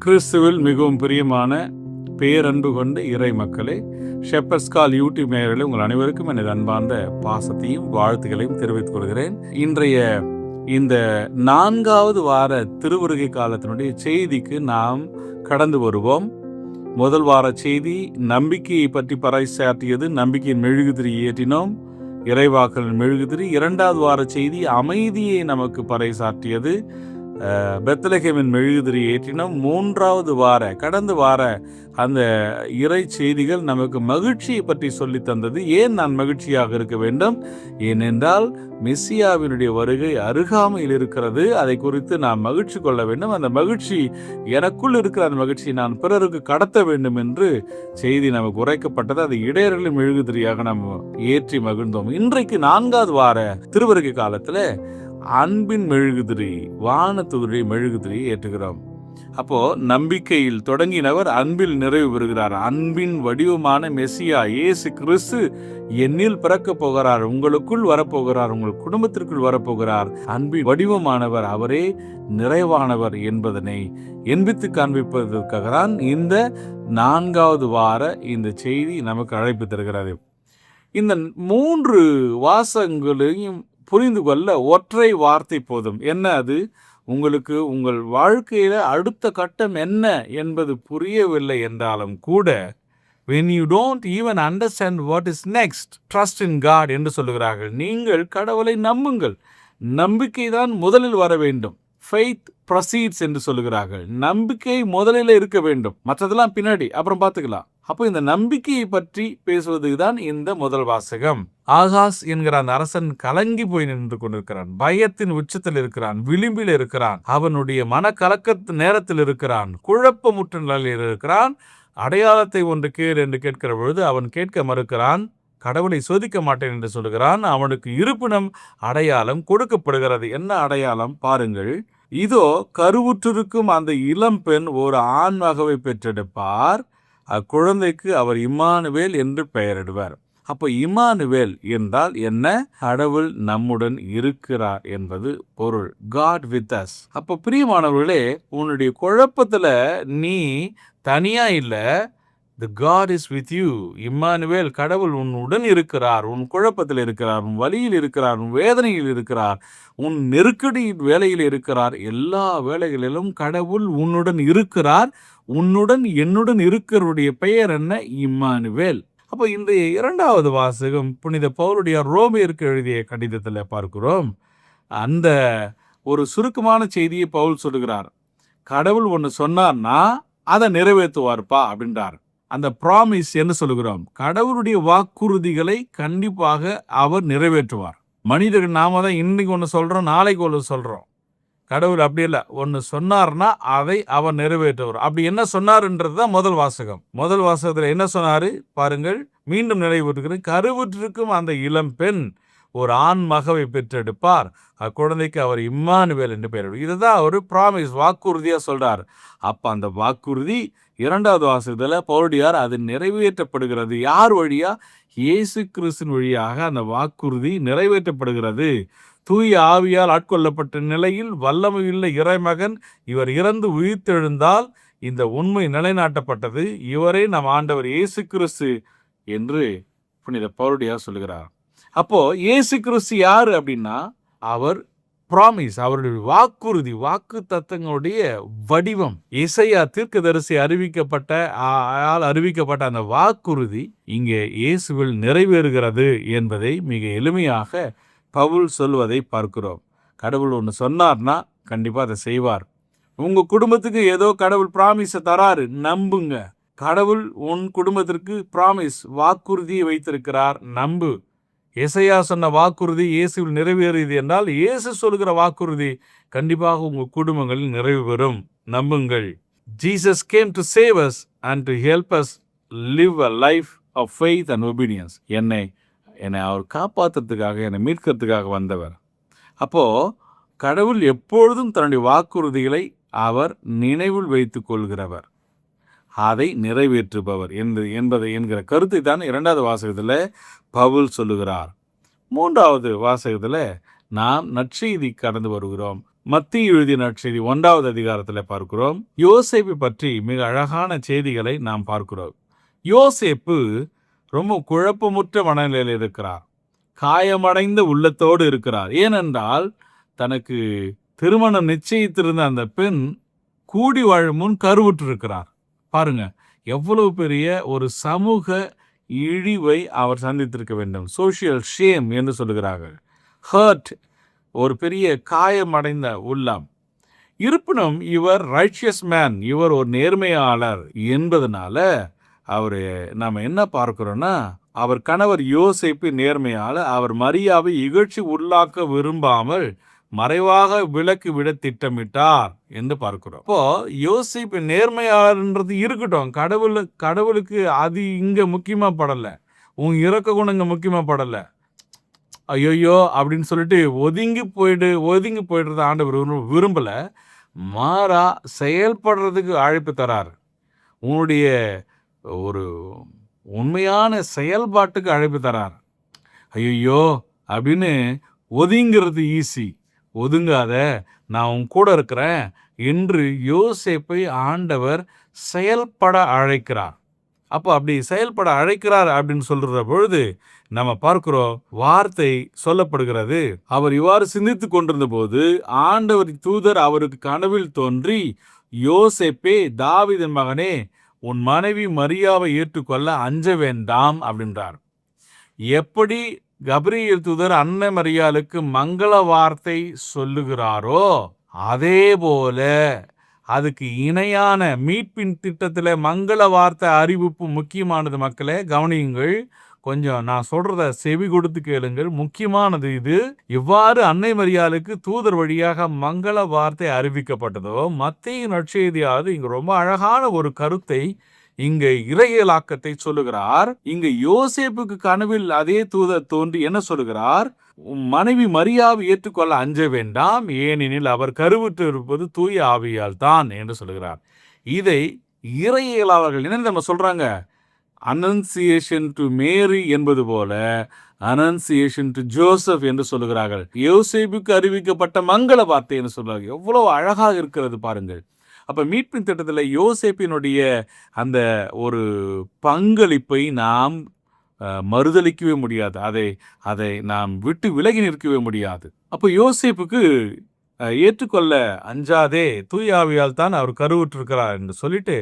கிறிஸ்துவில் மிகவும் பிரியமான பேரன்பு கொண்ட இறை மக்களே, ஷெப்பர்ட்ஸ் கால் யூடியூப் நேயர்களே, உங்கள் அனைவருக்கும் எனது அன்பார்ந்த பாசத்தையும் வாழ்த்துக்களையும் தெரிவித்துக் கொள்கிறேன். இன்றைய இந்த 4வது வார திருவருகை காலத்தினுடைய செய்திக்கு நாம் கடந்து வருவோம். முதல் வார செய்தி நம்பிக்கையை பற்றி பறைசாற்றியது. நம்பிக்கையின் மெழுகுதிரி ஏற்றினோம், இறைவாக்களின் மெழுகுதிரி. 2வது வார செய்தி அமைதியை நமக்கு பறைசாற்றியது, பெத்லகேமின் மெழுகுதிரி ஏற்றினோம். 3வது வார கடந்த வார அந்த இறை செய்திகள் நமக்கு மகிழ்ச்சியை பற்றி சொல்லி தந்தது. ஏன் நான் மகிழ்ச்சியாக இருக்க வேண்டும்? ஏனென்றால் மெசியாவினுடைய வருகை அருகாமையில் இருக்கிறது. அதை குறித்து நாம் மகிழ்ச்சி கொள்ள வேண்டும். அந்த மகிழ்ச்சி எனக்குள் இருக்கிற அந்த மகிழ்ச்சியை நான் பிறருக்கு கடத்த வேண்டும் என்று செய்தி நமக்கு உரைக்கப்பட்டது. அது இடையர்களின் மெழுகுதிரியாக நாம் ஏற்றி மகிழ்ந்தோம். இன்றைக்கு 4வது வார திருவருகை காலத்தில் அன்பின் மெழுகுதிரி, வானதூதருடைய மெழுகுதிரியை ஏற்றுகிறோம். அப்போ நம்பிக்கையில் தொடங்கினவர் அன்பில் நிறைவு பெறுகிறார். அன்பின் வடிவமான மெசியா இயேசு கிறிஸ்து என்னில் பிறக்க போகிறார், உங்களுக்குள் வரப்போகிறார், உங்கள் குடும்பத்திற்குள் வரப்போகிறார். அன்பின் வடிவமானவர், அவரே நிறைவானவர் என்பதனை எண்பித்து காண்பிப்பதற்காக தான் இந்த 4வது வார இந்த செய்தி நமக்கு அழைப்பு தருகிறது. இந்த 3 வாசகங்களையும் புரிந்து கொள்ள ஒற்றை வார்த்தை போதும். என்ன அது? உங்களுக்கு உங்கள் வாழ்க்கையில அடுத்த கட்டம் என்ன என்பது புரியவில்லை என்றாலும் கூட, when you don't even understand what is next, trust in God என்று சொல்லுகிறார்கள். நீங்கள் கடவுளை நம்புங்கள். நம்பிக்கை தான் முதலில் வர வேண்டும். faith proceeds என்று சொல்லுகிறார்கள். நம்பிக்கை முதலில் இருக்க வேண்டும், மற்றதெல்லாம் பின்னாடி, அப்புறம் பார்த்துக்கலாம். அப்போ இந்த நம்பிக்கையை பற்றி பேசுவதுக்கு தான் இந்த முதல் வாசகம். ஆகாஸ் என்கிற அந்த அரசன் கலங்கி போய் நின்று கொண்டிருக்கிறான். பயத்தின் உச்சத்தில் இருக்கிறான், விளிம்பில் இருக்கிறான், அவனுடைய மனக்கலக்க நேரத்தில் இருக்கிறான், குழப்பமுற்ற நிலையில் இருக்கிறான். அடையாளத்தை ஒன்று கேள் என்று கேட்கிற பொழுது அவன் கேட்க மறுக்கிறான். கடவுளை சோதிக்க மாட்டேன் என்று சொல்கிறான். அவனுக்கு இருப்பிடம் அடையாளம் கொடுக்கப்படுகிறது. என்ன அடையாளம் பாருங்கள். இதோ கருவுற்றிருக்கும் அந்த இளம்பெண் ஒரு ஆண்மகவை பெற்றெடுப்பார், அக்குழந்தைக்கு அவர் இம்மானுவேல் என்று பெயரிடுவார். அப்போ இம்மானுவேல் என்றால் என்ன? கடவுள் நம்முடன் இருக்கிறார் என்பது பொருள். God with us. அப்போ பிரியமானவர்களே, உன்னுடைய குழப்பத்துல நீ தனியா இல்ல. The God is with you. Emmanuel, கடவுள் உன்னுடன் இருக்கிறார். உன் குழப்பத்தில் இருக்கிறார், உன் வலியில் இருக்கிறார், உன் வேதனையில் இருக்கிறார், உன் நெருக்கடியின் வேலையில் இருக்கிறார். எல்லா வேலைகளிலும் கடவுள் உன்னுடன் இருக்கிறார். உன்னுடன் என்னுடன் இருக்கிறவருடைய பெயர் என்ன? இம்மானுவேல். அப்போ இந்த 2வது வாசகம் புனித பவுலுடைய ரோமியருக்கு எழுதிய கடிதத்தில் பார்க்கிறோம். அந்த ஒரு சுருக்கமான செய்தியை பவுல் சொல்லுகிறார். கடவுள் ஒன்று சொன்னார்னா அதை நிறைவேற்றுவார்ப்பா அப்படின்றார். அந்த ப்ராமிஸ் என்ன சொல்லுகிறோம்? கடவுளுடைய வாக்குறுதிகளை கண்டிப்பாக அவர் நிறைவேற்றுவார். மனிதர்கள் நாம தான் இன்னைக்கு ஒன்று சொல்றோம், நாளைக்கு ஒன்று சொல்றோம். கடவுள் அப்படி இல்லை. ஒன்று சொன்னார்னா அதை அவர் நிறைவேற்றுவார். அப்படி என்ன சொன்னார்ன்றது தான் முதல் வாசகம். முதல் வாசகத்தில் என்ன சொன்னாரு பாருங்கள். மீண்டும் நினைவுறுகிறேன். கருவுற்றிருக்கும் அந்த இளம் பெண் ஒரு ஆண் மகவை பெற்றெடுப்பார், அக்குழந்தைக்கு அவர் இம்மானுவேல் என்று பெயர். இதுதான் ஒரு ப்ராமிஸ், வாக்குறுதியா சொல்றார். அப்ப அந்த வாக்குறுதி 2வது வாசகத்துல பவுலடியார் அது நிறைவேற்றப்படுகிறது. யார் வழியா? இயேசு கிறிஸ்துவின் வழியாக அந்த வாக்குறுதி நிறைவேற்றப்படுகிறது. தூய ஆவியால் ஆட்கொள்ளப்பட்ட நிலையில் வல்லமையுள்ள இறைமகன் இவர் இறந்து உயிர்த்தெழுந்தால் இந்த உண்மை நிலைநாட்டப்பட்டது. இவரே நம் ஆண்டவர் இயேசு கிறிஸ்து என்று புனித பவுலடியார் சொல்லுகிறார். அப்போ இயேசு கிறிஸ்து யாரு அப்படின்னா, அவர் ப்ராமிஸ், அவருடைய வாக்குறுதி, வாக்கு தத்தங்களுடைய வடிவம். எசையா தீர்க்கதரிசி அறிவிக்கப்பட்ட அந்த வாக்குறுதி இங்கே இயேசுவில் நிறைவேறுகிறது என்பதை மிக எளிமையாக பவுல் சொல்வதை பார்க்கிறோம். கடவுள் ஒன்று சொன்னார்னா கண்டிப்பாக அதை செய்வார். உங்கள் குடும்பத்துக்கு ஏதோ கடவுள் ப்ராமிஸை தராரு, நம்புங்க. கடவுள் உன் குடும்பத்திற்கு ப்ராமிஸ், வாக்குறுதியை வைத்திருக்கிறார், நம்பு. எசையா சொன்ன வாக்குறுதி இயேசுவில் நிறைவேறியது என்றால் இயேசு சொல்கிற வாக்குறுதி கண்டிப்பாக உங்கள் குடும்பங்களில் நிறைவு பெறும், நம்புங்கள். Jesus came to save us and to help us live a life of faith and obedience. என்னை அவர் காப்பாற்றுறதுக்காக, என்னை மீட்கிறதுக்காக வந்தவர். அப்போ கடவுள் எப்பொழுதும் தன்னுடைய வாக்குறுதிகளை அவர் நினைவில் வைத்துக் கொள்கிறவர், அதை நிறைவேற்றுபவர் என்கிற கருத்தை தான் 2வது வாசகத்தில் பவுல் சொல்லுகிறார். 3வது வாசகத்தில் நாம் நற்செய்தி கடந்து வருகிறோம். மத்தேயு எழுதிய நற்செய்தி 1வது அதிகாரத்தில் பார்க்கிறோம். யோசேப்பு பற்றி மிக அழகான செய்திகளை நாம் பார்க்கிறோம். யோசேப்பு ரொம்ப குழப்பமுற்ற மனநிலையில் இருக்கிறார். காயமடைந்த உள்ளத்தோடு இருக்கிறார். ஏனென்றால் தனக்கு திருமணம் நிச்சயித்திருந்த அந்த பெண் கூடி வாழும் முன் கருவுற்றிருக்கிறார். பாருங்க, எவ்வளவு பெரிய ஒரு சமூக இழிவை அவர் சந்தித்திருக்க வேண்டும். சோஷியல் ஷேம் என்று சொல்லுகிறார்கள். ஹர்ட், ஒரு பெரிய காயமடைந்த உள்ளம். இருப்பினும் இவர் ரைச்சியஸ் மேன், இவர் ஒரு நேர்மையாளர் என்பதனால அவர் நாம் என்ன பார்க்கிறோம்னா, அவர் கணவர் யோசேப்பு நேர்மையாளர். அவர் மரியாவை இகழ்ச்சி உள்ளாக்க விரும்பாமல் மறைவாக விலக்கு விட திட்டமிட்டார் என்று பார்க்கிறோம். இப்போ யோசேப்பு நேர்மையாளர்ன்றது இருக்கட்டும், கடவுளுக்கு அது இங்க முக்கியமா படல. உன் இறக்க குணம் இங்க முக்கியமா படல. ஐயோ அப்படின்னு சொல்லிட்டு ஒதுங்கி போயிடுறது ஆண்டவர் விரும்பல. மாறா செயல்படுறதுக்கு அழைப்பு தரார். உன்னுடைய ஒரு உண்மையான செயல்பாட்டுக்கு அழைப்பு தரார். ஐயோ அப்படின்னு ஒதுங்கிறது ஈஸி. ஒதுங்காத, நான் உன் கூட இருக்கிறேன் என்று யோசேப்பை ஆண்டவர் செயல்பட அழைக்கிறார். அப்போ அப்படி செயல்பட அழைக்கிறார் அப்படின்னு சொல்ற பொழுது நம்ம பார்க்கிறோம், வார்த்தை சொல்லப்படுகிறது. அவர் இவ்வாறு சிந்தித்து கொண்டிருந்த போது ஆண்டவர் தூதர் அவருக்கு கனவில் தோன்றி, யோசேப்பே, தாவீதின் மகனே, உன் மனைவி மரியாவை ஏற்றுக்கொள்ள அஞ்ச வேண்டாம் அப்படின்றார். எப்படி கபிரியேல் தூதர் அன்னை மரியாளுக்கு மங்கள வார்த்தை சொல்லுகிறாரோ அதே போல அதுக்கு இணையான மீட்பின் திட்டத்தில் மங்கள வார்த்தை அறிவிப்பு முக்கியமானது. மக்களே கவனியுங்கள், கொஞ்சம் நான் சொல்றத செவி கொடுத்து கேளுங்கள், முக்கியமானது இது. இவ்வாறு அன்னை மரியாளுக்கு தூதர் வழியாக மங்கள வார்த்தை அறிவிக்கப்பட்டதோ, மத்தேயு நற்செய்தியாவது இங்கு ரொம்ப அழகான ஒரு கருத்தை, இங்க இறையியலாக்கத்தை சொல்லுகிறார். இங்க யோசேப்புக்கு கனவில் அதே தூதர் தோன்றி என்ன சொல்லுகிறார்? மனைவி மரியாவை ஏற்றுக்கொள்ள அஞ்ச வேண்டாம், ஏனெனில் அவர் கருவுற்று இருப்பது தூய ஆவியால் தான் என்று சொல்லுகிறார். இதை இறையியலாளர்கள் என்ன நம்ம சொல்றாங்க? அனன்சியேஷன் டு மேரி என்பது போல அனன்சியேஷன் டு ஜோசப் என்று சொல்லுகிறார்கள். யோசேப்புக்கு அறிவிக்கப்பட்ட மங்கள வார்த்தை என்று சொல்லுவாங்க. எவ்வளவு அழகாக இருக்கிறது பாருங்கள். அப்ப மீட்பின் திட்டத்தில் யோசேப்பினுடைய அந்த ஒரு பங்களிப்பை நாம் மறுதளிக்கவே முடியாது. அதை நாம் விட்டு விலகி நிற்கவே முடியாது. அப்போ யோசேப்புக்கு ஏற்றுக்கொள்ள அஞ்சாதே, தூய ஆவியால் தான் அவர் கருவுற்றிருக்கிறார் என்று சொல்லிட்டு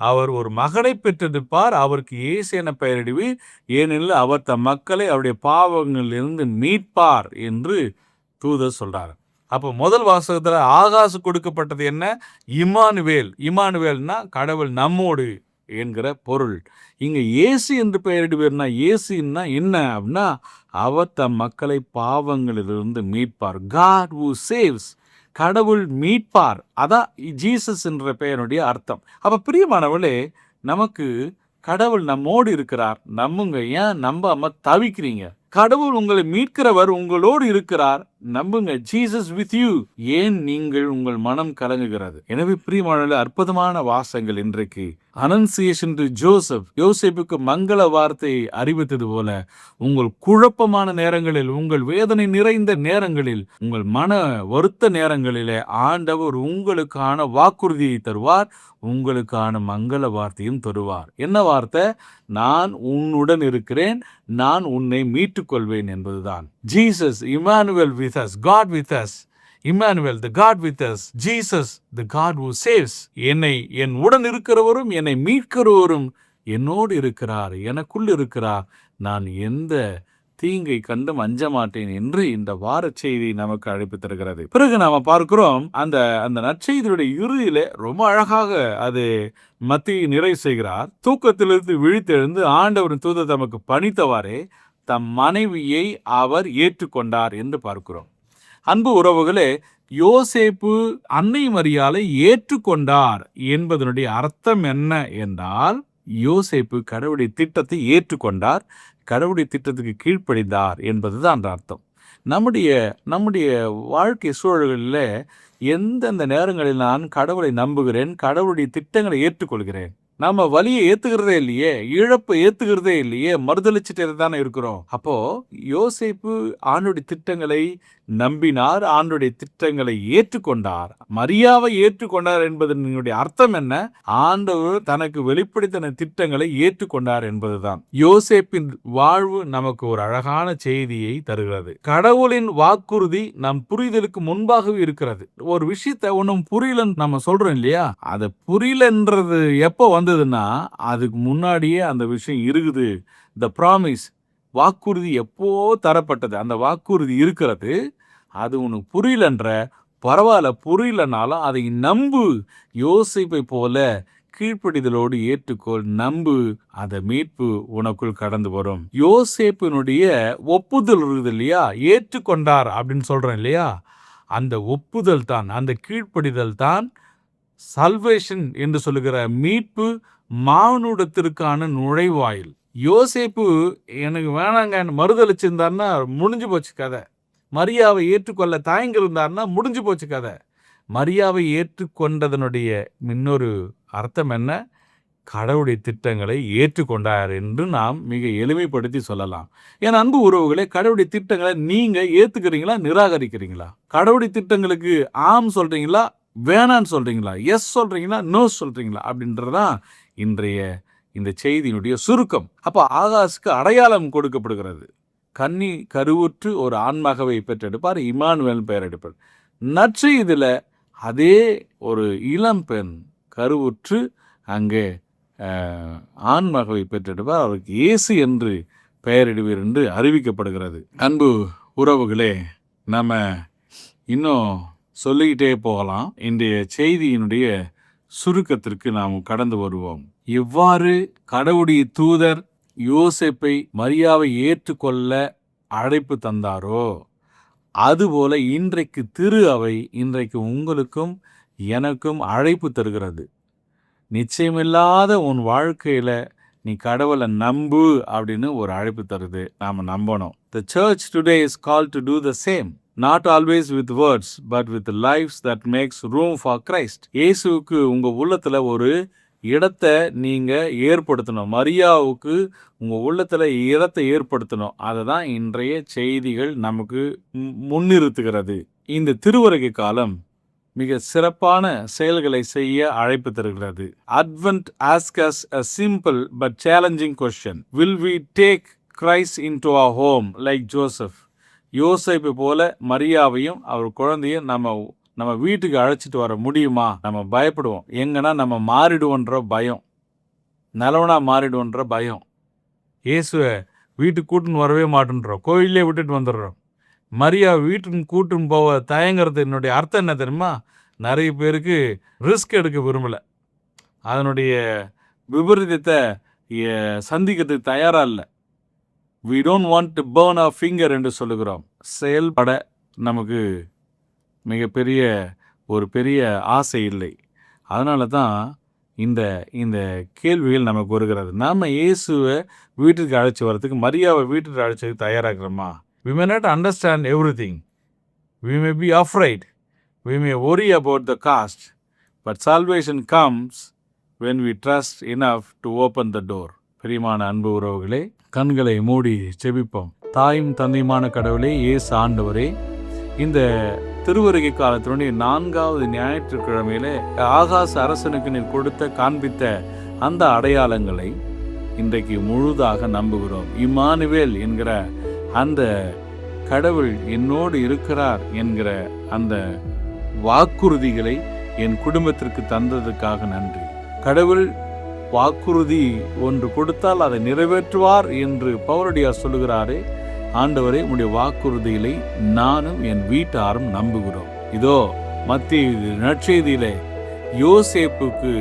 அவர் ஒரு மகனை பெற்றிருப்பார், அவருக்கு இயேசு என பெயரிடுவீர், ஏனெனில் அவர் தம் மக்களை அவருடைய பாவங்களிலிருந்து மீட்பார் என்று தூதர் சொல்றார். அப்போ முதல் வாசகத்துல ஆகாசு கொடுக்கப்பட்டது என்ன? இம்மானுவேல். இம்மானுவேல்னா கடவுள் நம்மோடு என்கிற பொருள். இங்க இயேசு என்று பெயரிடுவேர்னா இயேசுன்னா என்ன அப்படின்னா, அவர் தம் மக்களை பாவங்களிலிருந்து மீட்பார். God who saves. கடவுள் மீட்பார். அதான் ஜீசஸ் என்ற பெயருடைய அர்த்தம். அப்ப பிரியமானவளே, நமக்கு கடவுள் நம்மோடு இருக்கிறார். நம்புங்க. ஏன் நம்பாம தவிக்கிறீங்க? கடவுள் உங்களை மீட்கிறவர் உங்களோடு இருக்கிறார். நம்புங்க. Jesus with you. ஏன் நீங்கள் உங்கள் மனம் கலங்குகிறது? எனவே பிரியமானவர்களே, அற்புதமான வாசங்கள் இன்றைக்கு. அனன்சியேஷன் டு ஜோசப், யோசேப்புக்கு மங்கள வார்த்தை அறிவித்தது போல உங்கள் குழப்பமான நேரங்களில், உங்கள் வேதனை நிறைந்த நேரங்களில், உங்கள் மன வருத்த நேரங்களிலே ஆண்டவர் உங்களுக்கான வாக்குறுதியை தருவார், உங்களுக்கான மங்கள வார்த்தையும் தருவார். என்ன வார்த்தை? நான் உன்னுடன் இருக்கிறேன், நான் உன்னை மீட்டுக் கொள்வேன் என்பதுதான். Jesus, Emmanuel with us, God with us. Emmanuel, the God with us. Jesus, the God who saves. என் உடன் இருக்கிறவரும் என்னை மீட்கிறவரும் என்னோடு இருக்கிறார், எனக்குள் இருக்கிறார். நான் எந்த தீங்கை கண்டும் அஞ்ச மாட்டேன் என்று இந்த வார செய்தி நமக்கு அழைப்பு தருகிறது. பிறகு நாம பார்க்கிறோம், அந்த நற்செய்தியுடைய இறுதியில ரொம்ப அழகாக அது மத்தேயு நிறைவு செய்கிறார். தூக்கத்திலிருந்து விழித்தெழுந்து ஆண்டவரின் தூதர் தமக்கு பணித்தவாறே தம் மனைவியை அவர் ஏற்றுக்கொண்டார் என்று பார்க்கிறோம். அன்பு உறவுகளே, யோசேப்பு அன்னை மரியாளை ஏற்றுக்கொண்டார் என்பதனுடைய அர்த்தம் என்ன என்றால், யோசேப்பு கடவுளுடைய திட்டத்தை ஏற்றுக்கொண்டார், கடவுளுடைய திட்டத்துக்கு கீழ்ப்படிந்தார் என்பதுதான் அந்த அர்த்தம். நம்முடைய வாழ்க்கை சூழல்களில் எந்தெந்த நேரங்களில் நான் கடவுளை நம்புகிறேன், கடவுளுடைய திட்டங்களை ஏற்றுக்கொள்கிறேன்? நம்ம வலியை ஏத்துக்கிறதே இல்லையே, இழப்பை ஏத்துக்கிறதே இல்லையே, மறுதளிச்சுட்டே தானே இருக்கிறோம். அப்போ யோசேப்பு ஆண்டுடைய திட்டங்களை நம்பினார், ஆண்டுடைய திட்டங்களை ஏற்றுக்கொண்டார். மரியாவை ஏற்றுக்கொண்டார் என்பதனுடைய அர்த்தம் என்ன? ஆண்டவர் தனக்கு வெளிப்படுத்தின திட்டங்களை ஏற்றுக்கொண்டார் என்பதுதான். யோசேப்பின் வாழ்வு நமக்கு ஒரு அழகான செய்தியை தருகிறது. கடவுளின் வாக்குறுதி நம் புரிதலுக்கு முன்பாகவே இருக்கிறது. ஒரு விஷயத்தை ஒன்றும் புரியலன்னு நம்ம சொல்றோம் இல்லையா? அதை புரியலன்றது எப்போ வந்ததுன்னா, அதுக்கு முன்னாடியே அந்த விஷயம் இருக்குது. த ப்ராமிஸ், வாக்குறுதி எப்போ தரப்பட்டது, அந்த வாக்குறுதி இருக்கிறது. அது உனக்கு புரியலன்ற, பரவாயில்ல, புரியலனாலும் அதை நம்பு. யோசேப்பை போல கீழ்ப்படிதலோடு ஏற்றுக்கொள், நம்பு. அந்த மீட்பு உனக்குள் கடந்து வரும். யோசேப்பினுடைய ஒப்புதல் இருக்குது இல்லையா? ஏற்றுக்கொண்டார் அப்படின்னு சொல்றேன் இல்லையா? அந்த ஒப்புதல் தான், அந்த கீழ்ப்படிதல் தான் சல்வேஷன் என்று சொல்லுகிற மீட்பு மானுடத்திற்கான நுழைவாயில். யோசேப்பு எனக்கு வேணாங்க மறுதளிச்சிருந்தார்னா முடிஞ்சு போச்சு கதை. மரியாவை ஏற்றுக்கொள்ள தயங்கிருந்தார்னா முடிஞ்சு போச்சு கதை. மரியாவை ஏற்றுக்கொண்டதனுடைய இன்னொரு அர்த்தம் என்ன? கடவுளுடைய திட்டங்களை ஏற்றுக்கொண்டார் என்று நாம் மிக எளிமைப்படுத்தி சொல்லலாம். என் அன்பு உறவுகளே, கடவுளுடைய திட்டங்களை நீங்க ஏத்துக்கிறீங்களா, நிராகரிக்கிறீங்களா? கடவுளுடைய திட்டங்களுக்கு ஆம் சொல்றீங்களா, வேணான்னு சொல்றீங்களா, எஸ் சொல்றீங்களா, நோ சொல்றீங்களா அப்படின்றதான் இன்றைய இந்த செய்தியினுடைய சுருக்கம். அப்ப ஆகாசுக்கு அடையாளம் கொடுக்கப்படுகிறது. கன்னி கருவுற்று ஒரு ஆண்மகவை பெற்றெடுப்பார், இமானுவேல் பெயர் எடுப்பார். நற்செய்தியில அதே ஒரு இளம் பெண் கருவுற்று அங்கே ஆண்மகவை பெற்றெடுப்பார், அவருக்கு இயேசு என்று பெயரிடுவீர் என்று அறிவிக்கப்படுகிறது. அன்பு உறவுகளே, நம்ம இன்னும் சொல்லிக்கிட்டே போகலாம். இன்றைய செய்தியினுடைய சுருக்கத்திற்கு நாம் கடந்து வருவோம். எவ்வாறு கடவுளுடைய தூதர் யோசேப்பை மரியாவை ஏற்றுக்கொள்ள அழைப்பு தந்தாரோ, அதுபோல இன்றைக்கு திரு அவை இன்றைக்கு உங்களுக்கும் எனக்கும் அழைப்பு தருகிறது. நிச்சயமில்லாத உன் வாழ்க்கையில நீ கடவுளை நம்பு அப்படின்னு ஒரு அழைப்பு தருது. நாம நம்பணும். The church today is called to do the same. Not always with words, but with lives that makes room for Christ. இயேசுவுக்கு உங்க உள்ளத்துல ஒரு இடத்தை நீங்க ஏற்படுத்தணும். மரியாவுக்கு உங்க உள்ளத்துல இடத்தை ஏற்படுத்தணும். அதுதான் இன்றைய செய்திகள் நமக்கு முன்னிறுத்துகிறது. இந்த திருவருகை காலம் மிக சிறப்பான செயல்களை செய்ய அழைப்பு தருகிறது. Advent asks us a simple but challenging question. Will we take Christ into our home like Joseph? யோசேப்பு போல மரியாவையும் அவர் குழந்தையும் நம்ம வீட்டுக்கு அழைச்சிட்டு வர முடியுமா? நம்ம பயப்படுவோம். எங்கன்னா நம்ம மாறிடுவோன்ற பயம், நல்லவனா மாறிடுவோன்ற பயம். இயேசுவை வீட்டுக்கு கூட்டுன்னு வரவே மாட்டேன்றோம், கோயிலே விட்டுட்டு வந்துடுறோம். மரியா வீட்டுக்கு கூட்டுன்னு போக தயங்கிறது என்னுடைய அர்த்தம் என்ன தெரியுமா? நிறைய பேருக்கு ரிஸ்க் எடுக்க விரும்பலை, அதனுடைய விபரீதத்தை சந்திக்கிறதுக்கு தயாராக இல்லை. We don't want to burn our finger என்று சொல்லுகிறோம். செயல்பட நமக்கு மிகப்பெரிய ஒரு பெரிய ஆசை இல்லை. அதனால தான் இந்த கேள்விகள் நமக்கு வருகிறது. நாம் இயேசுவை வீட்டுக்கு அழைச்சி வரதுக்கு, மரியாவை வீட்டுக்கு அழைச்சதுக்கு தயாராகிறோமா? We may not understand everything. We may be afraid. We may worry about the cost. But salvation comes when we trust enough to open the door. பிரியமான அன்பு உறவுகளே, கண்களை மூடி செபிப்போம். தாயும் தந்தையுமான கடவுளே, இயேசு ஆண்டவரே, இந்த திருவருகை காலத்தினுடைய 4வது ஞாயிற்றுக்கிழமையில ஆகாச அரசனுக்கு நீர் கொடுத்த காண்பித்த அந்த அடையாளங்களை இன்றைக்கு முழுதாக நம்புகிறோம். இம்மானுவேல் என்கிற அந்த கடவுள் என்னோடு இருக்கிறார் என்கிற அந்த வாக்குறுதிகளை என் குடும்பத்திற்கு தந்ததுக்காக நன்றி. கடவுள் வாக்குறுதி ஒன்று கொடுத்தால் அதை நிறைவேற்றுவார் என்று பவுலடியார் சொல்லுகிறாரே. ஆண்டவரே, உம்முடைய வாக்குறுதிகளை நானும் என் வீட்டாரும் நம்புகிறோம். இதோ மத்திய நற்செய்தியிலே யோசேப்புக்கு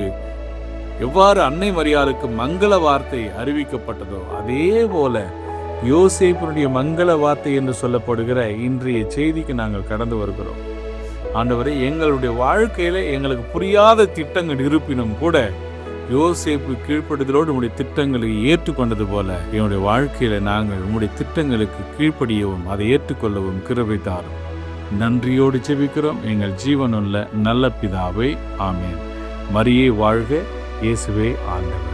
எவ்வாறு அன்னை மரியாளுக்கு மங்கள வார்த்தை அறிவிக்கப்பட்டதோ, அதே போல யோசேப்பினுடைய மங்கள வார்த்தை என்று சொல்லப்படுகிற இன்றைய செய்திக்கு நாங்கள் கடந்து வருகிறோம். ஆண்டவரே, எங்களுடைய வாழ்க்கையில எங்களுக்கு புரியாத திட்டங்கள் இருப்பினும் கூட யோசேப்பு கீழ்ப்படுதலோடு உம்முடைய திட்டங்களை ஏற்றுக்கொண்டது போல என்னுடைய வாழ்க்கையில நாங்கள் உம்முடைய திட்டங்களுக்கு கீழ்ப்படியவும் அதை ஏற்றுக்கொள்ளவும் கிருபை தாரும். நன்றியோடு ஜெபிக்கிறோம் எங்கள் ஜீவனுள்ள நல்ல பிதாவே, ஆமேன். மரியே வாழ்க, இயேசுவே ஆண்டவர்.